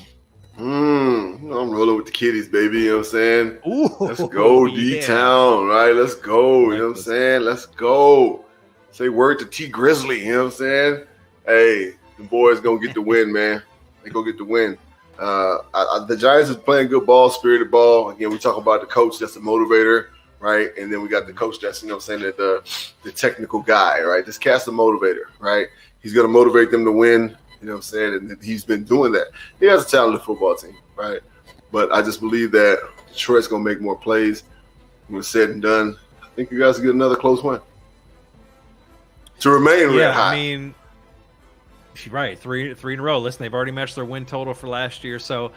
I'm rolling with the Kitties, baby. You know what I'm saying?
Ooh,
Let's go, D-Town, right? Let's go. You know what I'm saying? Let's go. Say word to T Grizzly. You know what I'm saying? Hey, the boys gonna get the win, man. They gonna get the win. The Giants is playing good ball, spirited ball. Again, we talk about the coach that's a motivator, right? And then we got the coach that's, you know what I'm saying, the technical guy, right? This cat's a motivator, right? He's gonna motivate them to win. You know what I'm saying? And he's been doing that. He has a talented football team, right? But I just believe that Detroit's going to make more plays. When it's said and done, I think you guys will get another close win. To remain red hot.
I mean, right, three in a row. Listen, they've already matched their win total for last year. So,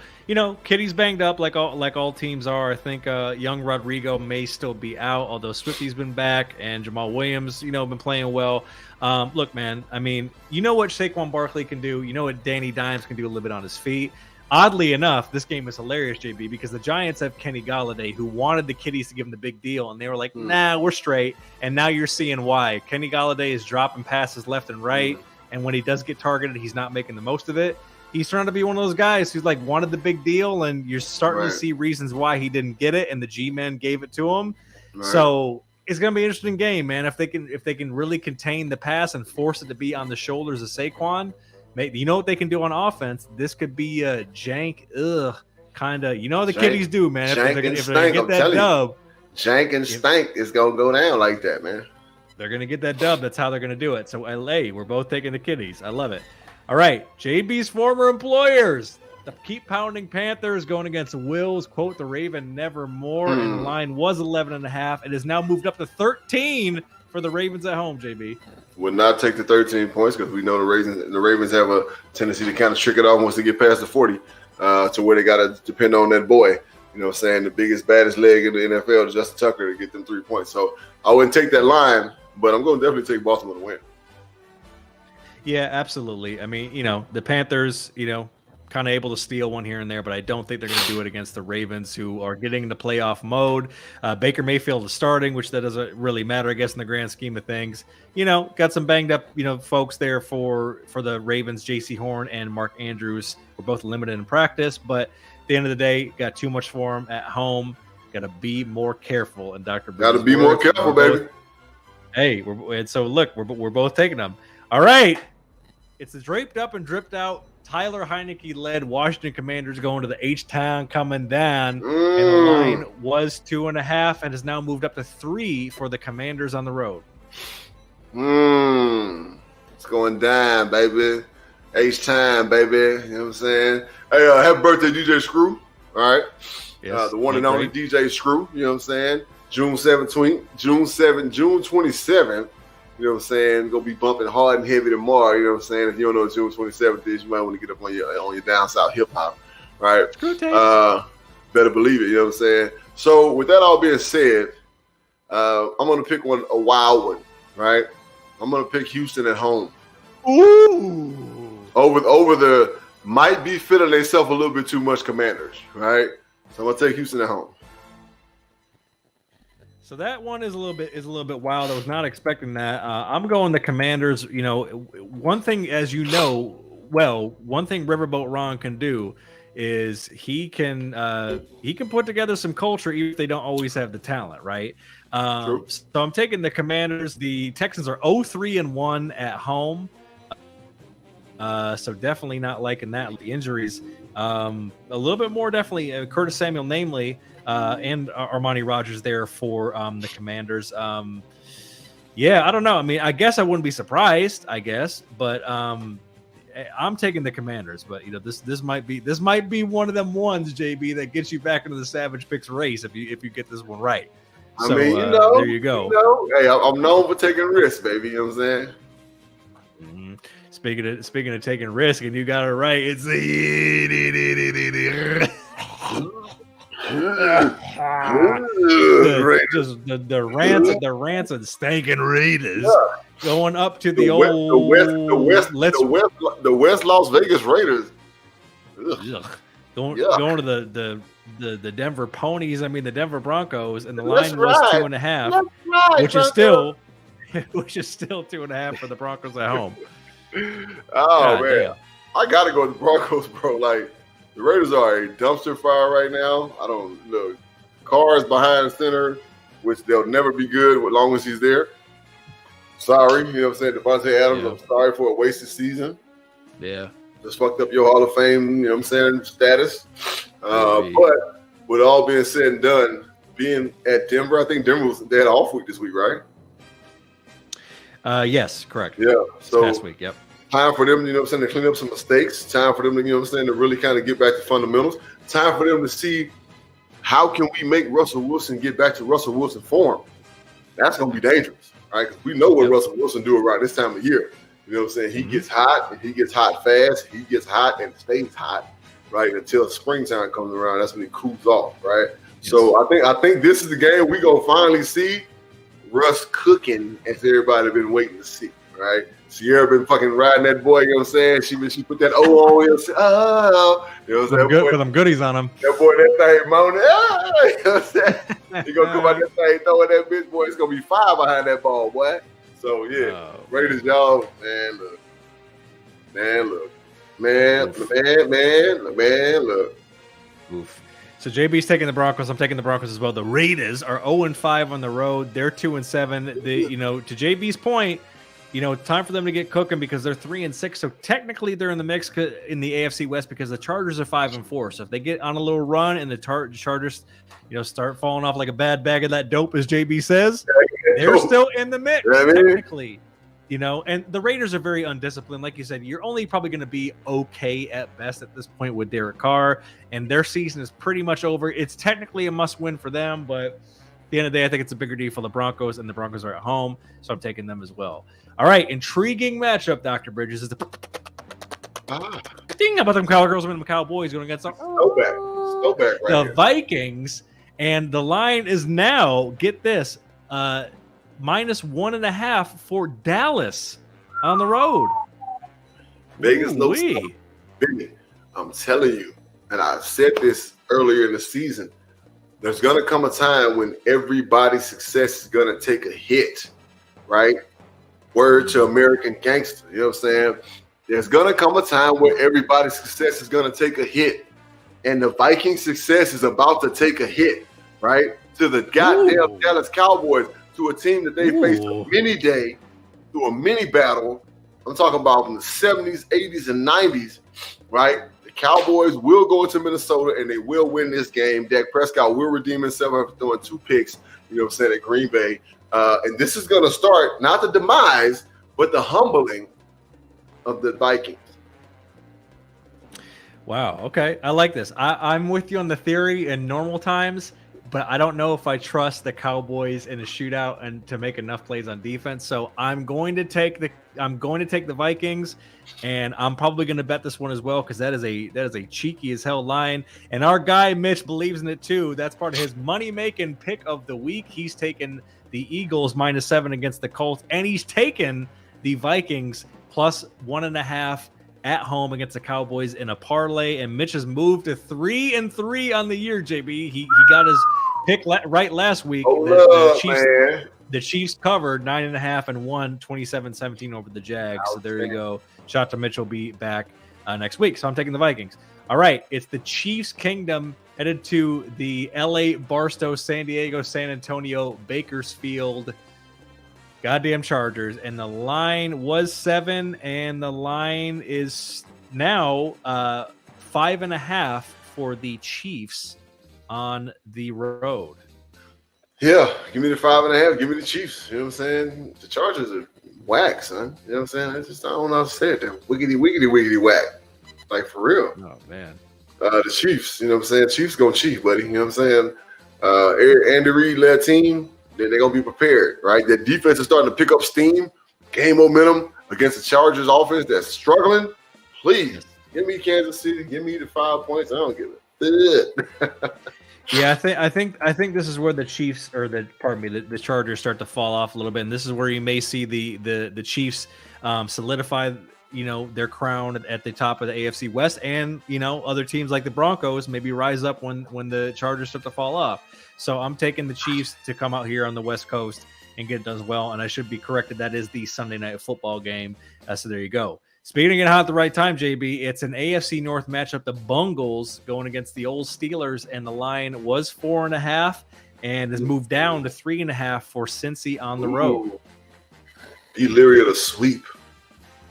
Kitty's banged up like all teams are. I think young Rodrigo may still be out, although Swifty's been back and Jamal Williams, been playing well. Look, man, I mean, you know what Saquon Barkley can do. You know what Danny Dimes can do a little bit on his feet. Oddly enough, this game is hilarious, JB, because the Giants have Kenny Golladay, who wanted the Kitties to give him the big deal, and they were like, nah, we're straight. And now you're seeing why. Kenny Golladay is dropping passes left and right, and when he does get targeted, he's not making the most of it. He's trying to be one of those guys who's like wanted the big deal, and you're starting to see reasons why he didn't get it, and the G-men gave it to him. Right. So it's going to be an interesting game, man. If they can really contain the pass and force it to be on the shoulders of Saquon, you know what they can do on offense? This could be a jank, kind of. You know what the Kitties do, man. If they're going to get that dub.
Jank and stank is going to go down like that, man.
They're going to get that dub. That's how they're going to do it. So, LA, we're both taking the Kitties. I love it. All right, JB's former employers. The Keep Pounding Panthers going against Will's, quote, the Raven Nevermore. And the line was 11.5. It has now moved up to 13 for the Ravens at home, JB.
Would not take the 13 points because we know the Ravens have a tendency to kind of trick it off once they get past the 40 to where they got to depend on that boy. You know what I'm saying? The biggest, baddest leg in the NFL, Justin Tucker, to get them 3 points. So I wouldn't take that line, but I'm going to definitely take Baltimore to win.
Yeah, absolutely. I mean, the Panthers, kind of able to steal one here and there, but I don't think they're going to do it against the Ravens, who are getting into playoff mode. Baker Mayfield is starting, which that doesn't really matter, I guess, in the grand scheme of things. Got some banged up, folks there for the Ravens. J.C. Horn and Mark Andrews were both limited in practice, but at the end of the day, got too much for them at home. Got to be more careful. And Dr.
Got to be more careful, baby.
Hey, we're both taking them. All right. It's the draped up and dripped out Tyler Heineke-led Washington Commanders going to the H-Town, coming down, and the line was 2.5 and has now moved up to 3 for the Commanders on the road.
It's going down, baby. H-Time, baby. You know what I'm saying? Hey, happy birthday, DJ Screw. All right.
Yes,
the one and only DJ Screw. You know what I'm saying? June 27th. You know what I'm saying? Gonna be bumping hard and heavy tomorrow. You know what I'm saying? If you don't know what June 27th is, you might want to get up on your down south hip hop, right? Better believe it. You know what I'm saying? So with that all being said, I'm gonna pick a wild one, right? I'm gonna pick Houston at home.
Ooh.
Over the might be feeling themselves a little bit too much Commanders, right? So I'm gonna take Houston at home.
So that one is a little bit wild. I was not expecting that. I'm going the Commanders. One thing, as you know, one thing Riverboat Ron can do is he can put together some culture even if they don't always have the talent, right? So I'm taking the Commanders. The Texans are 0-3-1 at home. So definitely not liking that. The injuries, a little bit more definitely. Curtis Samuel, namely. And Armani Rogers there for the Commanders. I don't know. I mean, I guess I wouldn't be surprised, but I'm taking the Commanders. But this might be one of them ones, JB, that gets you back into the Savage Picks race if you get this one right. So
mean,
there you go.
Hey, I'm known for taking risks, baby. You know what I'm saying?
Mm-hmm. Speaking of taking risk, and you got it right. It's the rancid stinking Raiders going up to the
West Las Vegas Raiders.
Going to the Denver Ponies. I mean the Denver Broncos, and the line was 2.5, which is still 2.5 for the Broncos at home.
Oh God, man, damn. I gotta go with the Broncos, bro. Like the Raiders are a dumpster fire right now. I don't know. Carr's behind center, which they'll never be good as long as he's there. Sorry, you know what I'm saying? Devontae Adams, I'm sorry for a wasted season.
Yeah.
Just fucked up your Hall of Fame, you know what I'm saying, status. But with all being said and done, being at Denver, I think Denver they had an off week this week, right?
Yes, correct.
Yeah. So
past week, yep.
Time for them, you know what I'm saying, to clean up some mistakes. Time for them to, you know what I'm saying, to really kind of get back to fundamentals. Time for them to see how can we make Russell Wilson get back to Russell Wilson form. That's going to be dangerous, right? Because we know what Russell Wilson do around this time of year. You know what I'm saying? He gets hot, and he gets hot fast. He gets hot and stays hot, right? Until springtime comes around. That's when he cools off, right? Yes. So I think this is the game we're going to finally see Russ cooking as everybody been waiting to see, right? Sierra been fucking riding that boy, you know what I'm saying? She put that O on him. You know what I'm saying?
Put them goodies on him.
That boy, that thing moaning. You know what I'm saying? He gonna come out that thing throwing that bitch, boy. It's gonna be 5 behind that ball, boy. So yeah, Raiders, y'all, man, look.
Oof. So JB's taking the Broncos. I'm taking the Broncos as well. The Raiders are 0-5 on the road. They're 2-7. To JB's point, time for them to get cooking because they're 3-6. So technically they're in the mix in the AFC West because the Chargers are 5-4. So if they get on a little run and the Chargers, start falling off like a bad bag of that dope, as JB says, they're still in the mix technically. And the Raiders are very undisciplined. Like you said, you're only probably going to be okay at best at this point with Derek Carr, and their season is pretty much over. It's technically a must-win for them, but at the end of the day, I think it's a bigger deal for the Broncos, and the Broncos are at home, so I'm taking them as well. All right, intriguing matchup, Dr. Bridges. Is the thing about them Cowgirls and the Cowboys going against the Vikings, and the line is now, get this, -1.5 for Dallas on the road.
Vegas, no stop. I'm telling you, and I said this earlier in the season, there's going to come a time when everybody's success is going to take a hit, right? Word to American Gangster, you know what I'm saying? There's going to come a time where everybody's success is going to take a hit, and the Viking success is about to take a hit, right? To the goddamn Dallas Cowboys, to a team that they faced a mini battle. I'm talking about in the 70s, 80s, and 90s, right? The Cowboys will go into Minnesota and they will win this game. Dak Prescott will redeem himself after throwing 2 picks, you know what I'm saying, at Green Bay. And this is going to start not the demise, but the humbling of the Vikings.
Wow. Okay. I like this. I'm with you on the theory in normal times, but I don't know if I trust the Cowboys in a shootout and to make enough plays on defense. So I'm going to take the Vikings, and I'm probably going to bet this one as well because that is a cheeky as hell line. And our guy Mitch believes in it too. That's part of his money making pick of the week. He's taken the Eagles -7 against the Colts, and he's taken the Vikings +1.5 at home against the Cowboys in a parlay. And Mitch has moved to 3-3 on the year. JB, he got his pick right last week. The Chiefs covered 9.5 and won 27-17 over the Jags. So there you go. Shout out to Mitch. Will be back next week. So I'm taking the Vikings. All right, it's the Chiefs Kingdom headed to the LA Barstow, San Diego, San Antonio, Bakersfield goddamn Chargers, and the line was 7, and the line is now 5.5 for the Chiefs on the road.
Yeah, give me the 5.5. Give me the Chiefs. You know what I'm saying? The Chargers are whack, son. You know what I'm saying? I don't know how to say it. They're wiggity whack. Like, for real.
Oh, man.
The Chiefs, you know what I'm saying? Chiefs gonna chief, buddy. You know what I'm saying? Andy Reid led team, they're going to be prepared, right? Their defense is starting to pick up steam, gain momentum against the Chargers offense that's struggling. Please, give me Kansas City. Give me the 5 points. I don't give it.
Yeah, I think this is where the Chiefs or the Chargers start to fall off a little bit, and this is where you may see the Chiefs solidify, their crown at the top of the AFC West, and other teams like the Broncos maybe rise up when the Chargers start to fall off. So I'm taking the Chiefs to come out here on the West Coast and get it done as well. And I should be corrected, that is the Sunday Night Football game. So there you go. Speaking of getting hot at the right time, JB, it's an AFC North matchup. The Bungles going against the old Steelers, and the line was 4.5 and has moved down to 3.5 for Cincy on the road.
Be leery of the sweep,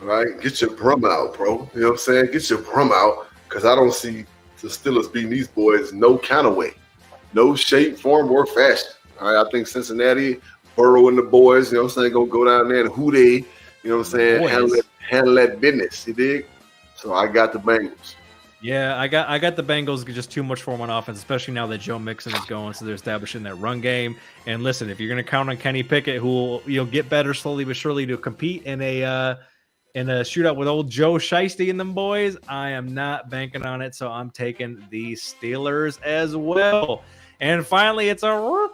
right? Get your brum out, bro. You know what I'm saying? Get your brum out, because I don't see the Steelers beating these boys no kind of way, no shape, form, or fashion. All right, I think Cincinnati, Burrow and the boys, going to go down there and who they, handle that business, you dig? So I got the Bengals.
Yeah, I got the Bengals. Just too much for them on offense, especially now that Joe Mixon is going, so they're establishing that run game. And listen, if you're going to count on Kenny Pickett, who will get better slowly but surely to compete in a shootout with old Joe Shiesty and them boys, I am not banking on it. So I'm taking the Steelers as well. And finally, it's the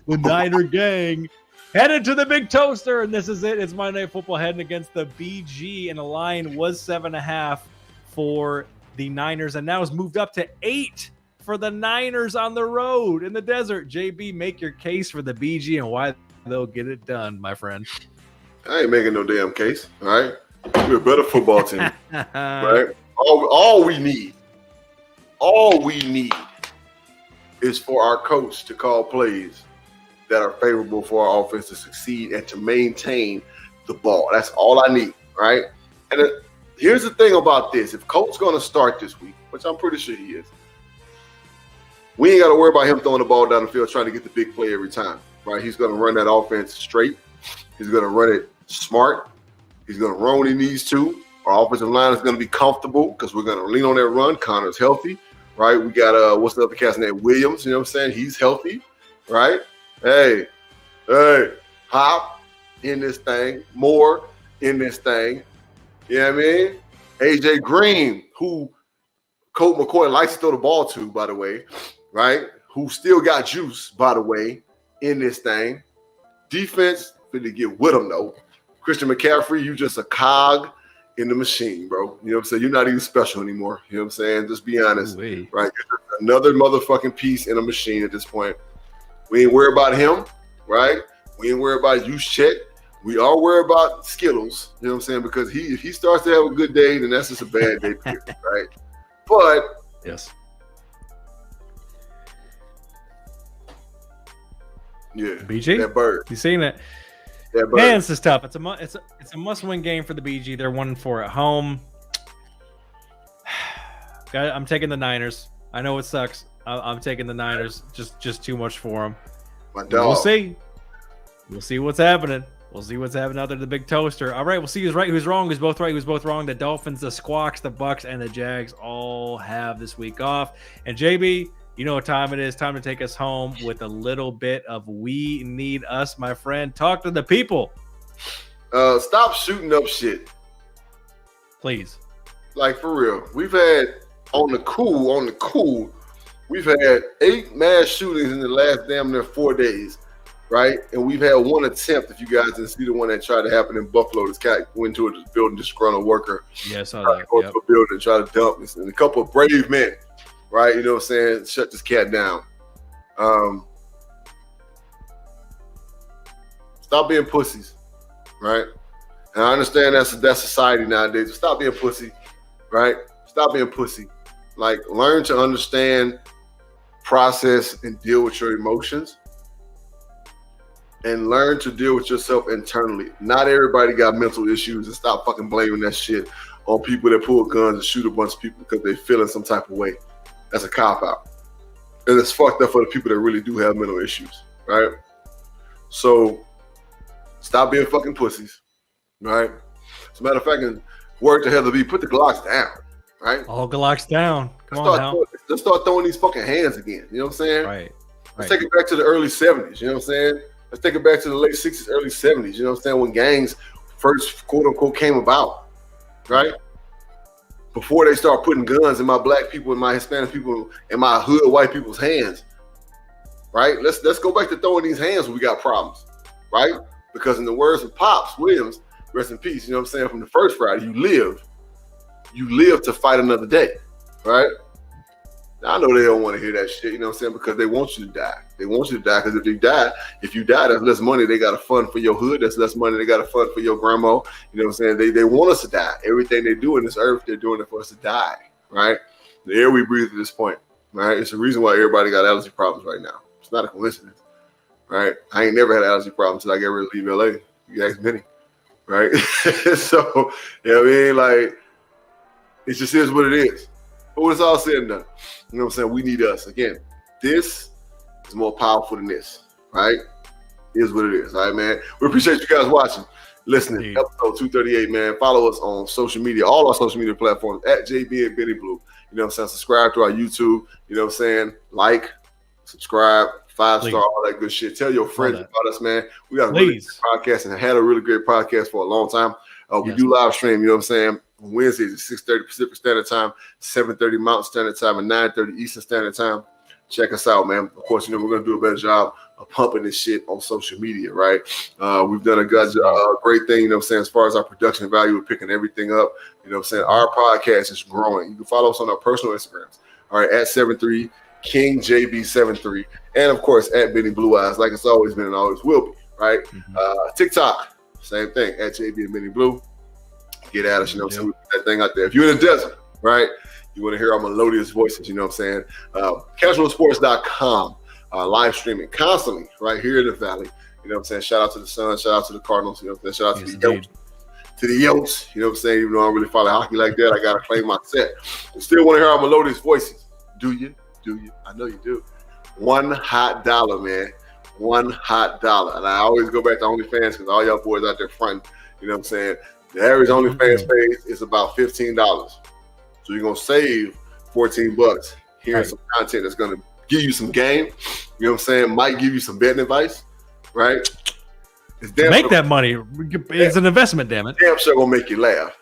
Niner gang. Headed to the big toaster, and this is it. It's Monday Night Football heading against the BG, and the line was 7.5 for the Niners, and now it's moved up to 8 for the Niners on the road in the desert. JB, make your case for the BG and why they'll get it done, my friend.
I ain't making no damn case, all right? We're a better football team, right? All we need is for our coach to call plays that are favorable for our offense to succeed and to maintain the ball. That's all I need, right? And here's the thing about this. If Colt's going to start this week, which I'm pretty sure he is, we ain't got to worry about him throwing the ball down the field trying to get the big play every time, right? He's going to run that offense straight. He's going to run it smart. He's going to run when he needs to. Our offensive line is going to be comfortable because we're going to lean on that run. Connor's healthy, right? We got, what's the other cat's name? Williams, you know what I'm saying? He's healthy, right? Hey, hop in this thing, more in this thing. You know what I mean? AJ Green, who Colt McCoy likes to throw the ball to, by the way, right? Who still got juice, by the way, in this thing. Defense, finna get with him, though. Christian McCaffrey, you just a cog in the machine, bro. You know what I'm saying? You're not even special anymore. You know what I'm saying? Just be honest, right? You're just another motherfucking piece in a machine at this point. We ain't worried about him, right? We ain't worried about Juszczyk. We are worried about Skittles, you know what I'm saying? Because if he starts to have a good day, then that's just a bad day, right? But
yes,
yeah,
BG,
that bird.
You seen it?
That bird.
Man, this is tough. It's a must-win game for the BG. They're 1-4 at home. I'm taking the Niners. I know it sucks. I'm taking the Niners. Just too much for them.
My dog.
We'll see. We'll see what's happening. We'll see what's happening out there to the big toaster. All right, we'll see who's right, who's wrong, who's both right, who's both wrong. The Dolphins, the Squawks, the Bucks, and the Jags all have this week off. And JB, you know what time it is. Time to take us home with a little bit of We Need Us, my friend. Talk to the people.
Stop shooting up shit.
Please.
Like, for real. We've had, on the cool, we've had 8 mass shootings in the last damn near 4 days, right? And we've had one attempt, if you guys didn't see the one that tried to happen in Buffalo. This guy went into a building, disgruntled worker.
Yeah, I saw that.
Go to a building and try to dump this. And a couple of brave men, right? You know what I'm saying? Shut this cat down. Stop being pussies, right? And I understand that's society nowadays. Stop being pussy, right? Stop being pussy. Like, learn to understand, process, and deal with your emotions. And learn to deal with yourself internally. Not everybody got mental issues, and stop fucking blaming that shit on people that pull guns and shoot a bunch of people because they feel in some type of way. That's a cop-out. And it's fucked up for the people that really do have mental issues, right? So stop being fucking pussies, right? As a matter of fact, word to Heather B, put the Glocks down, right?
All Glocks down. Come on now.
let's start throwing these fucking hands again. You know what I'm saying?
Right.
Let's take it back to the early 70s. You know what I'm saying? Let's take it back to the late 60s, early 70s. You know what I'm saying? When gangs first, quote unquote, came about, right? Before they start putting guns in my black people and my Hispanic people and my hood white people's hands, right? Let's go back to throwing these hands when we got problems, right? Because in the words of Pops Williams, rest in peace, you know what I'm saying, from the first Friday, you live to fight another day, right? Now, I know they don't want to hear that shit, you know what I'm saying, because they want you to die. They want you to die because if you die, that's less money they got to fund for your hood. That's less money they got to fund for your grandma. You know what I'm saying? They want us to die. Everything they do in this earth, they're doing it for us to die, right? The air we breathe at this point, right? It's the reason why everybody got allergy problems right now. It's not a coincidence, right? I ain't never had allergy problems until I get ready to leave LA. You ask Benny, right? So, you know what I mean? Like, it just is what it is. But when it's all said and done, you know what I'm saying? We need us. Again, this is more powerful than this, right? It is what it is, all right, man? We appreciate you guys watching, listening.
Indeed.
Episode 238, man. Follow us on social media, all our social media platforms, at JB and Benny Blue. You know what I'm saying? Subscribe to our YouTube. You know what I'm saying? Like, subscribe, 5-star, all that good shit. Tell your friends about us, man. We got a really good podcast and had a really great podcast for a long time. We do live stream, you know what I'm saying? Wednesdays at 6:30 Pacific Standard Time, 7:30 Mountain Standard Time, and 9:30 Eastern Standard Time. Check us out, man. Of course, you know, we're going to do a better job of pumping this shit on social media, right? We've done a great thing, you know what I'm saying, as far as our production value, we're picking everything up. You know what I'm saying? Our podcast is growing. You can follow us on our personal Instagrams, all right, at 73 King JB73, and of course at Benny Blue Eyes, like it's always been and always will be, right? TikTok, same thing, at JB and Benny Blue. Get at us, you know what I'm saying? We put that thing out there. If you're in the desert, right, you want to hear our melodious voices, you know what I'm saying? Casualsports.com, live streaming constantly right here in the Valley. You know what I'm saying? Shout out to the Suns, shout out to the Cardinals, you know what I'm saying? Shout out to the Yotes. To the Yotes, you know what I'm saying? Even though I don't really follow hockey like that, I got to claim my set. You still want to hear our melodious voices. Do you? I know you do. $1 hot, man. $1 hot. And I always go back to OnlyFans because all y'all boys out there fronting, you know what I'm saying? The average OnlyFans page is about $15. So you're going to save $14 hearing some content that's going to give you some game. You know what I'm saying? Might give you some betting advice, right? It's
make that money. It's an investment, damn it.
Damn sure going to make you laugh.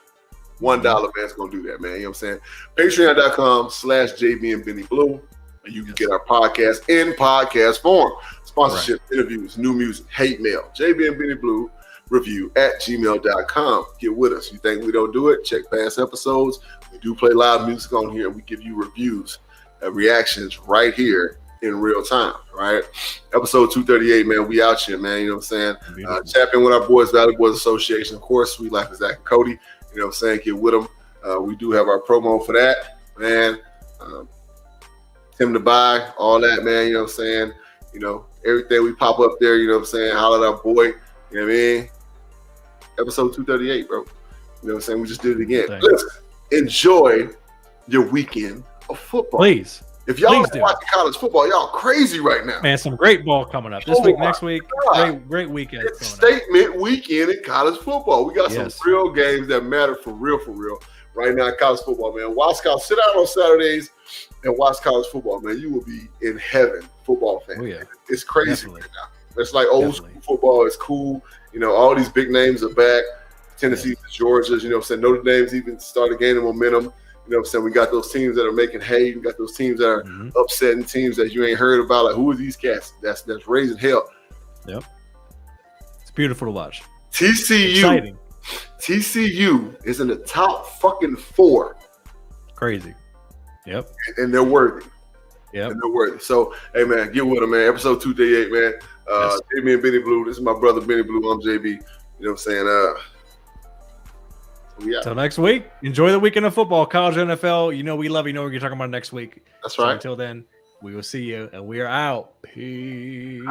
$1, man, it's going to do that, man. You know what I'm saying? Patreon.com/JB and Benny Blue. And you can get our podcast in podcast form. Sponsorship, interviews, new music, hate mail. JB and Benny Blue review at gmail.com. Get with us. You think we don't do it? Check past episodes. We do play live music on here, and we give you reviews and reactions right here in real time, right? Episode 238, man. We out here, man. You know what I'm saying? Tap in with our boys, Valley Boys Association. Of course, Sweet Life is Zach and Cody. You know what I'm saying? Get with them. We do have our promo for that, man. Tim to buy, all that, man. You know what I'm saying? You know, everything we pop up there, you know what I'm saying? Holler at our boy. You know what I mean? Episode 238, bro. You know what I'm saying? We just did it again. Listen, enjoy your weekend of football.
Please.
If y'all are watching college football, y'all crazy right now.
Man, some great ball coming up. This week, next week, great weekend.
It's statement weekend in college football. We got some real games that matter for real right now in college football, man. Sit out on Saturdays and watch college football, man. You will be in heaven, football fan.
Oh, yeah.
It's crazy right now. It's like old school football. It's cool. You know, all these big names are back. Tennessee, Georgia's, you know what I'm saying? Notre Dame's even started gaining momentum. You know what I'm saying? We got those teams that are making hay. We got those teams that are upsetting teams that you ain't heard about. Like, who are these cats? That's raising hell.
Yep. It's beautiful to watch.
TCU is in the top fucking 4.
Crazy. Yep.
And they're worthy.
Yep.
And they're worthy. So, hey, man, get with them, man. Episode 238, man. JB and Benny Blue. This is my brother, Benny Blue. I'm JB. You know what I'm saying?
Until next week, enjoy the weekend of football, college, NFL. You know we love you. Know what you're talking about next week.
That's right.
So until then, we will see you, and we are out. Peace.